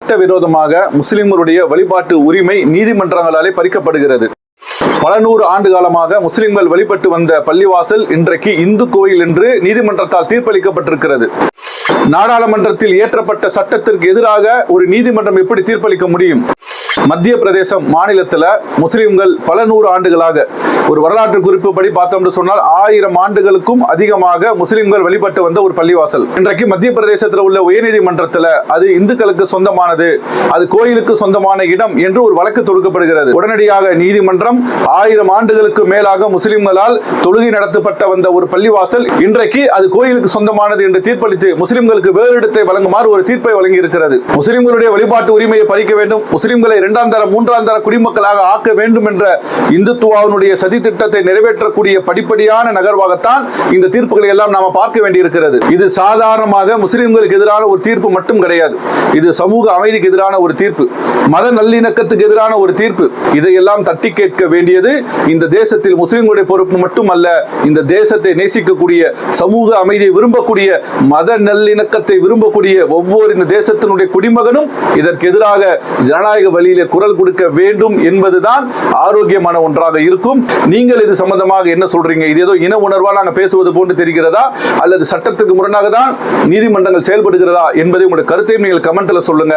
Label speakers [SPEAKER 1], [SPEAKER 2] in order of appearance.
[SPEAKER 1] சட்டவிரோதமாக முஸ்லிம்களுடைய வழிபாட்டு உரிமை நீதிமன்றங்களாலே பறிக்கப்படுகிறது. பல நூறு ஆண்டு காலமாக முஸ்லிம்கள் வழிபட்டு வந்த பள்ளிவாசல் இன்றைக்கு இந்து கோயில் என்று நீதிமன்றத்தால் தீர்ப்பளிக்கப்பட்டிருக்கிறது. நாடாளுமன்றத்தில் இயற்றப்பட்ட சட்டத்திற்கு எதிராக ஒரு நீதிமன்றம் எப்படி தீர்ப்பளிக்க முடியும்? மத்திய பிரதேசம் மாநிலத்தில் முஸ்லிம்கள் பல நூறு ஆண்டுகளாக, ஒரு வரலாற்று குறிப்பு படி பார்த்தோம்னு சொன்னால் 1000 ஆண்டுகளுக்கும் அதிகமாக முஸ்லிம்கள் வழிபட்டு வந்த ஒரு பள்ளிவாசல் இன்றைக்கு மத்திய பிரதேசத்தில் உள்ள உயர்நீதிமன்றத்தில் அது இந்துக்களுக்கு சொந்தமானது, அது கோயிலுக்கு சொந்தமான இடம் என்று ஒரு வழக்கு தொடுக்கப்படுகிறது. உடனடியாக நீதிமன்றம் 1000 ஆண்டுகளுக்கு மேலாக முஸ்லிம்களால் தொழுகை நடத்தப்பட்ட வந்த ஒரு பள்ளிவாசல் இன்றைக்கு அது கோயிலுக்கு சொந்தமானது என்று தீர்ப்பளித்து முஸ்லிம்களுக்கு வேறு இடத்தை வழங்குமாறு ஒரு தீர்ப்பை வழங்கி இருக்கிறது. முஸ்லிம்களுடைய வழிபாட்டு உரிமையை பறிக்க வேண்டும், முஸ்லிம்களை 2ஆம் தர 3ஆம் தர குடிமக்களாக ஆக்க வேண்டும் என்ற இந்துத்துவாவினுடைய சதி திட்டத்தை நிறைவேற்றக்கூடிய படிப்படியான நகர்வாகத்தான் இந்த தீர்ப்புகளை எல்லாம் நாம பார்க்க வேண்டியிருக்கிறது. இது சாதாரணமாக முஸ்லிம்களுக்கு எதிரான ஒரு தீர்ப்பு மட்டும் கிடையாது. இது சமூக அமைதிக்கு எதிரான ஒரு தீர்ப்பு, மத நல்லிணக்கத்துக்கு எதிரான ஒரு தீர்ப்பு. இதையெல்லாம் தட்டி கேட்க வேண்டியது இந்த தேசத்தில் முஸ்லிம்களுடைய பொறுப்பு மட்டுமல்ல, இந்த தேசத்தை நேசிக்கக்கூடிய, சமூக அமைதியை விரும்பக்கூடிய, மத நல்லிணக்கத்தை விரும்பக்கூடிய ஒவ்வொரு இந்த தேசத்தினுடைய குடிமகனும் இதற்கு எதிராக ஜனநாயக வழியிலே குரல் கொடுக்க வேண்டும் என்பதுதான் ஆரோக்கியமான ஒன்றாக இருக்கும். நீங்கள் இது சம்பந்தமாக என்ன சொல்றீங்க? இது ஏதோ இன உணர்வா நாங்க பேசுவது போன்று தெரிகிறதா, அல்லது சட்டத்துக்கு முரணாக தான் நீதிமன்றங்கள் செயல்படுகிறதா என்பதை உங்களுடைய கருத்தை நீங்கள் கமெண்ட்ல சொல்லுங்க.